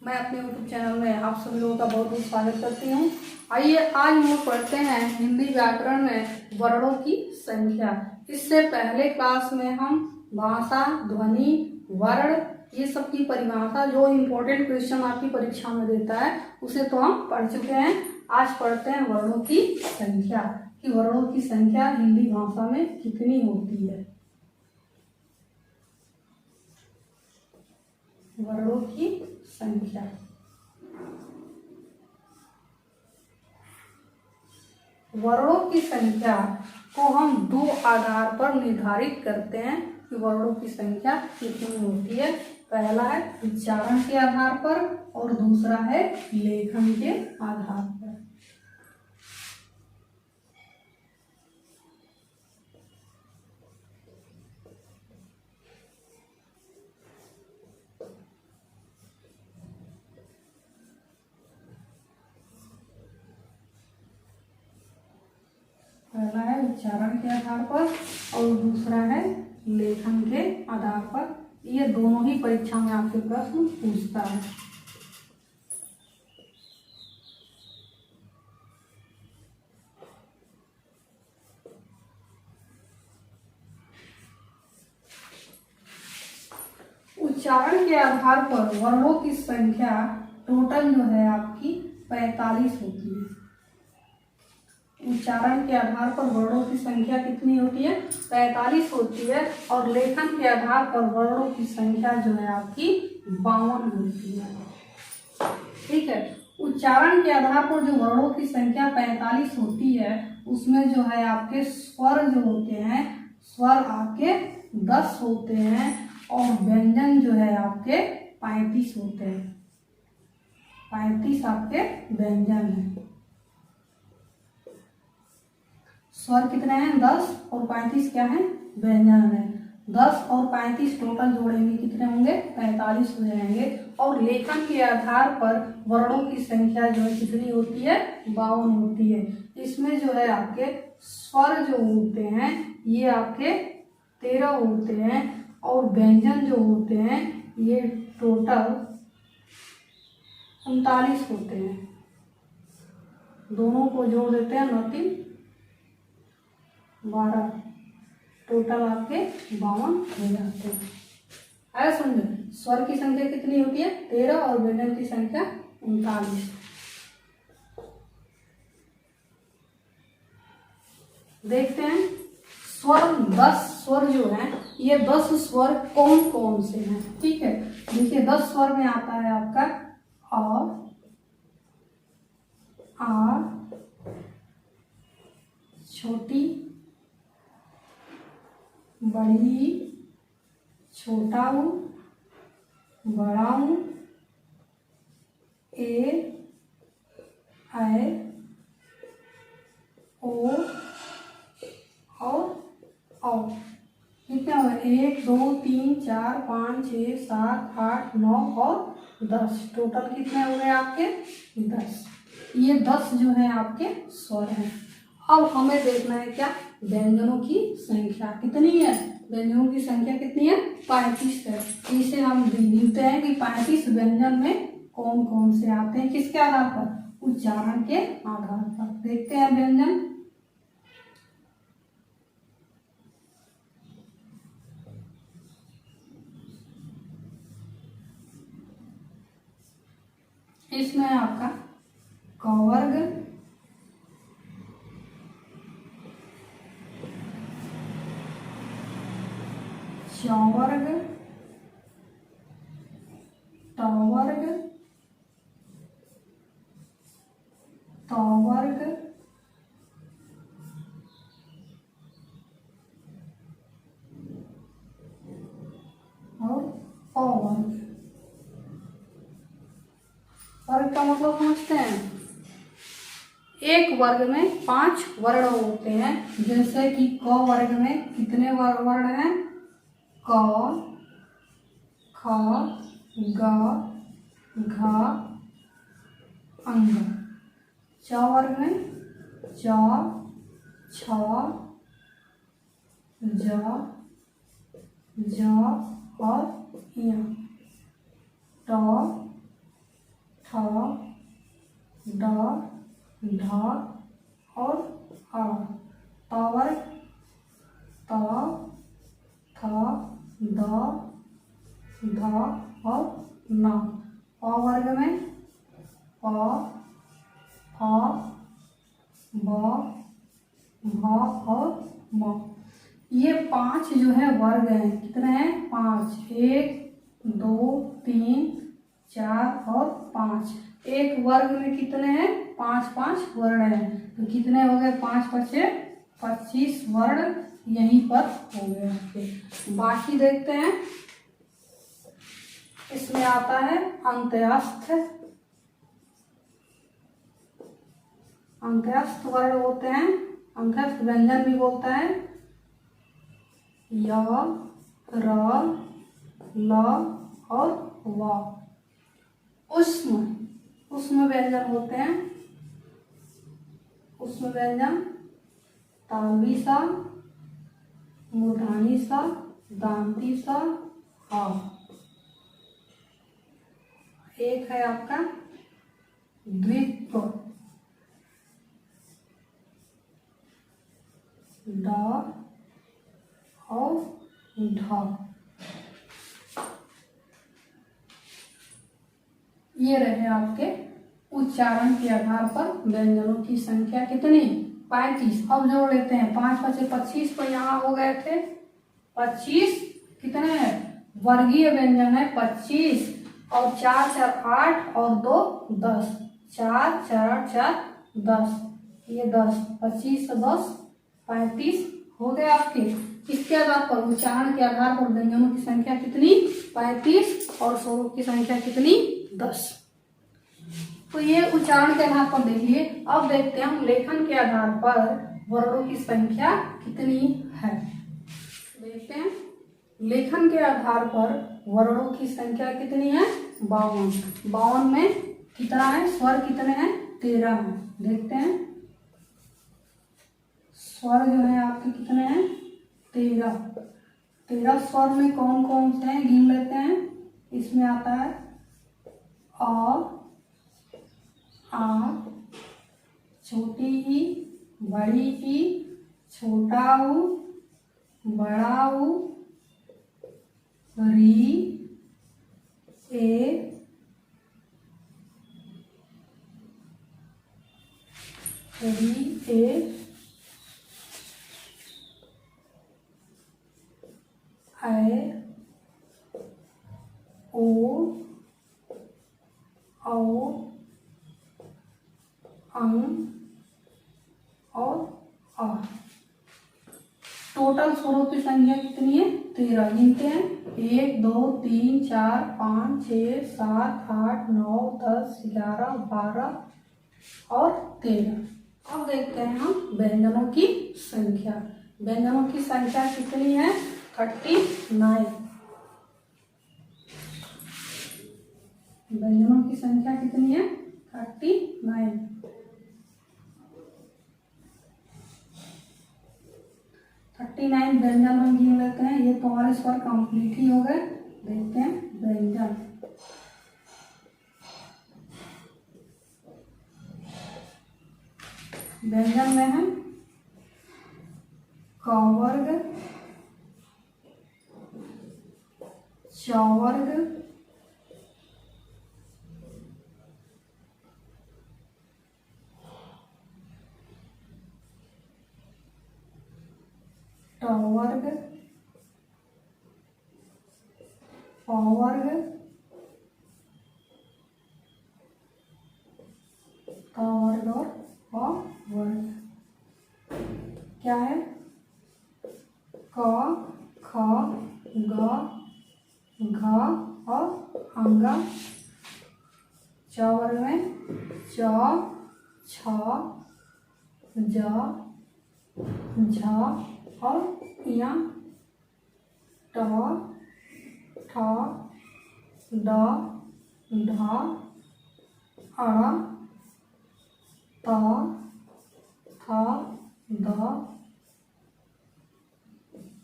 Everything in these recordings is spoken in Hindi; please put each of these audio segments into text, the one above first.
मैं अपने YouTube चैनल में आप सभी लोगों का बहुत बहुत स्वागत करती हूँ। आइए आज हम लोग पढ़ते हैं हिंदी व्याकरण में वर्णों की संख्या। इससे पहले क्लास में हम भाषा, ध्वनि, वर्ण ये सब की परिभाषा जो इम्पोर्टेंट क्वेश्चन आपकी परीक्षा में देता है उसे तो हम पढ़ चुके हैं। आज पढ़ते हैं वर्णों की संख्या कि वर्णों की संख्या हिंदी भाषा में कितनी होती है। वर्णों की संख्या वर्णों की संख्या को हम दो आधार पर निर्धारित करते हैं कि वर्णों की संख्या कितनी होती है। पहला है उच्चारण के आधार पर और दूसरा है लेखन के आधार पर। पहला है उच्चारण के आधार पर और दूसरा है लेखन के आधार पर। ये दोनों ही परीक्षा में आपके प्रश्न पूछता है। उच्चारण के आधार पर वर्णों की संख्या टोटल जो है आपकी 45 होती है। उच्चारण के आधार पर वर्णों की संख्या कितनी होती है? 45 होती है। और लेखन के आधार पर वर्णों की संख्या जो है आपकी 52 होती है। ठीक है। उच्चारण के आधार पर जो वर्णों की संख्या 45 होती है उसमें जो है आपके स्वर जो होते हैं, स्वर आपके 10 होते हैं और व्यंजन जो है आपके 35 होते हैं। 35 आपके व्यंजन है। स्वर कितने हैं? 10 और 35 क्या है? व्यंजन है। 10 और 35 टोटल जोड़ेंगे कितने होंगे? 45 हो जाएंगे। और लेखन के आधार पर वर्णों की संख्या जो है कितनी होती है? 52 होती है। इसमें जो है आपके स्वर जो होते हैं ये आपके 13 होते हैं और व्यंजन जो होते हैं ये टोटल 39 होते हैं। दोनों को जोड़ देते हैं 9 3 12, टोटल आपके 52 हो जाते हैं। आया समझ? स्वर की संख्या कितनी होती है? 13 और व्यंजन की संख्या 39। देखते हैं स्वर 10 स्वर जो है ये 10 स्वर कौन कौन से हैं। ठीक है, देखिए 10 स्वर में आता है आपका आ, छोटी, बड़ी, छोटा ऊ, बड़ा ऊ, ए, ऐ, ओ और औ। कितने हो गए? 1 2 3 4 5 6 7 8 9 और 10। टोटल कितने हो गए आपके? 10। ये 10 जो है आपके स्वर हैं। अब हमें देखना है क्या? व्यंजनों की संख्या कितनी है? व्यंजनों की संख्या कितनी है? 35 है। इसे हम गिनते हैं कि 35 व्यंजन में कौन कौन से आते हैं। किसके आधार पर? उच्चारण के आधार पर। देखते हैं व्यंजन। इसमें आपका क वर्ग, च वर्ग, ट वर्ग, त वर्ग, और प वर्ग। वर्ग का मतलब समझते हैं? एक वर्ग में 5 वर्ण होते हैं। जैसे कि क वर्ग में कितने वर्ण हैं? क, ख, ग, घ, अंग। च वर्ग में च, छ, ज, ज और य। ट, ठ, ड, ढ और अ। त वर्ग त, थ, द, ध और न। प वर्ग में प, फ, ब, भ और म। ये 5 जो है वर्ग हैं। कितने हैं? 5। 1 2 3 4 और 5। एक वर्ग में कितने हैं? 5 वर्ण हैं। तो कितने हो गए? 5 बचे 25 वर्ण यहीं पर हो गए आपके। बाकी देखते हैं। इसमें आता है अंत्यस्थ। अंत्यस्थ वर्ण होते हैं, अंत्यस्थ व्यंजन भी बोलता है। य, र, ल और व। उष्म उष्म व्यंजन होते हैं। उष्म व्यंजन तालवी सा, मूर्धनी सा, दांती सा, हा। एक है आपका द्वित्व। ड और ढ। ये रहे आपके उच्चारण के आधार पर व्यंजनों की संख्या कितनी? 35। अब जोड़ लेते हैं। 5 बचे 25 तो यहाँ हो गए थे 25। कितने हैं? वर्गीय व्यंजन है 25 और 4 4 8 और 2 10। 4 4 8 4 10। ये 10 25 10 35 हो गए आपके। इसके आधार पर उच्चारण के आधार पर व्यंजनों की संख्या कितनी? 35 और स्वरों की संख्या कितनी? 10। तो ये उच्चारण के आधार पर देख लिए। अब देखते हैं हम लेखन के आधार पर वर्णों की संख्या कितनी है। देखते हैं लेखन के आधार पर वर्णों की संख्या कितनी है? 52। 52 में कितना है? स्वर कितने हैं? 13 है। देखते हैं स्वर जो है आपके कितने हैं? 13। 13 स्वर में कौन कौन से हैं गिन लेते हैं। इसमें आता है अ, आ, छोटी ई, बड़ी ई, छोटा ऊ, बड़ा ऊ, री, ए, री ए, ऐ, ओ, औ, अं और आ। टोटल स्वरों की संख्या कितनी है? 13। गिनते हैं 1 2 3 4 5 6 7 8 9 10 11 12 और 13। अब देखते हैं हम व्यंजनों की संख्या। व्यंजनों की संख्या कितनी है? 39। व्यंजनों की संख्या कितनी है? 39। 39 व्यंजन हम गिन लेते हैं। ये तो हमारे स्वर कंप्लीट ही हो गए। देखते हैं व्यंजन। व्यंजन में है क वर्ग, च वर्ग, ट वर्ग, प वर्ग, त वर्ग और प वर्ग। क्या है? क, ख, ग, घ और अंगा। च वर्ग में च, छ, ज, झ और या। ट, ठ, ड, ढ, अ, त, थ, द,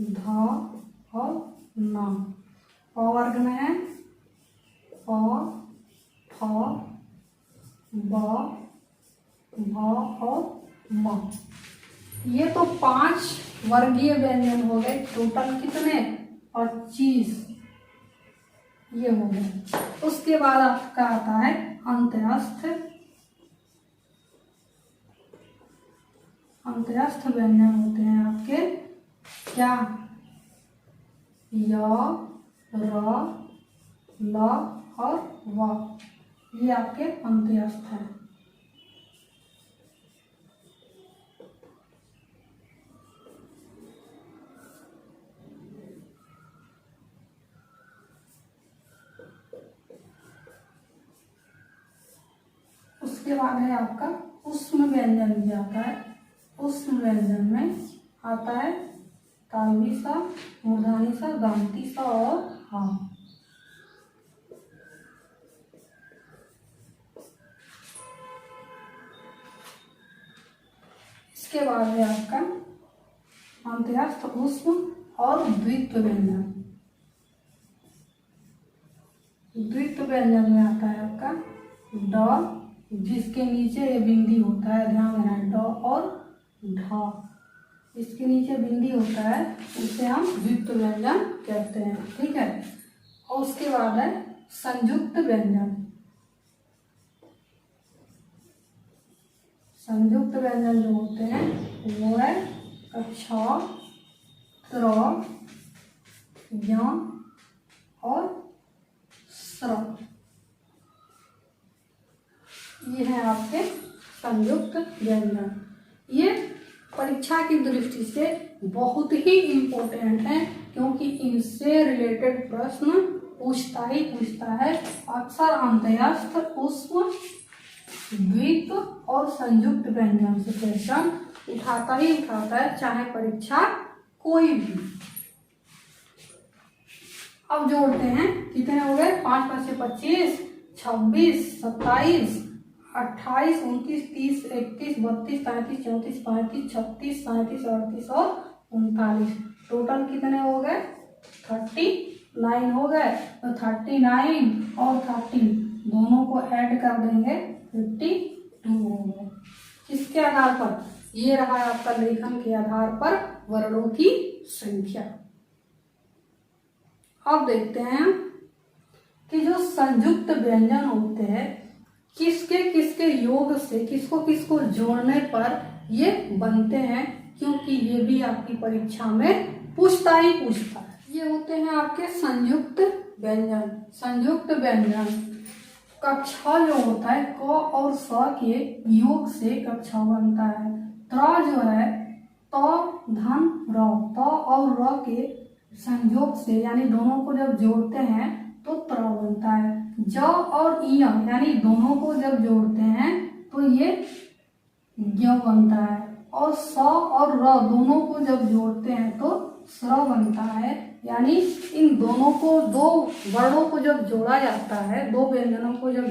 ध और न। प वर्ग में है प, फ, ब, भ और म। ये तो 5 वर्गीय व्यंजन हो गए। टोटल कितने? 25 ये हो गए। उसके बाद आपका आता है अंत्यस्थ। अंत्यस्थ व्यंजन होते हैं आपके क्या? य, र, ल और व। ये आपके अंत्यस्थ हैं। उसके बाद है आपका ऊष्म व्यंजन भी आता है। ऊष्म व्यंजन में आता है तालवी सा, मूर्धनी सा, दांती सा और हा। इसके बाद है आपका अंत्यस्थ, ऊष्म और द्वित्व व्यंजन। द्वित्व व्यंजन में आता है आपका ड, जिसके नीचे ये बिंदी होता है, ध्यान देना है, ड और ढ, इसके नीचे बिंदी होता है, उसे हम द्वित्व व्यंजन कहते हैं। ठीक है। और उसके बाद है संयुक्त व्यंजन। संयुक्त व्यंजन जो होते हैं वो है छ, त्र, य और स्र। ये है आपके संयुक्त व्यंजन। ये परीक्षा की दृष्टि से बहुत ही इम्पोर्टेंट है, क्योंकि इनसे रिलेटेड प्रश्न पूछता है। अक्सर अंत्यस्थ, ऊष्म, द्वित्व और संयुक्त व्यंजन से क्वेश्चन उठाता है, चाहे परीक्षा कोई भी। अब जोड़ते हैं, कितने हो गए? 5 × 5 = 25, 26, 27, 28, 29, 30, 31, 32, 33, 34, 35, 36, 37, 38 और 39। टोटल कितने हो गए? 39 हो गए। तो 39 और 13 दोनों को ऐड कर देंगे, 52 हो गए। किसके आधार पर? ये रहा आपका लेखन के आधार पर वर्णों की संख्या। अब देखते हैं कि जो संयुक्त व्यंजन होते हैं, किसके किसके योग से, किसको किसको जोड़ने पर ये बनते हैं, क्योंकि ये भी आपकी परीक्षा में पूछता है। ये होते हैं आपके संयुक्त व्यंजन। संयुक्त व्यंजन कक्षा जो होता है, क और स के योग से कक्षा बनता है। त्र जो है त धन र, त और र के संयोग से, यानी दोनों को जब जोड़ते हैं तो त्र बनता है। ज और इ यानी दोनों को जब जोड़ते हैं तो ये य बनता है। और स और र दोनों को जब जोड़ते हैं तो स्र बनता है। यानी इन दोनों को, दो वर्णों को जब जोड़ा जाता है, दो व्यंजनों को जब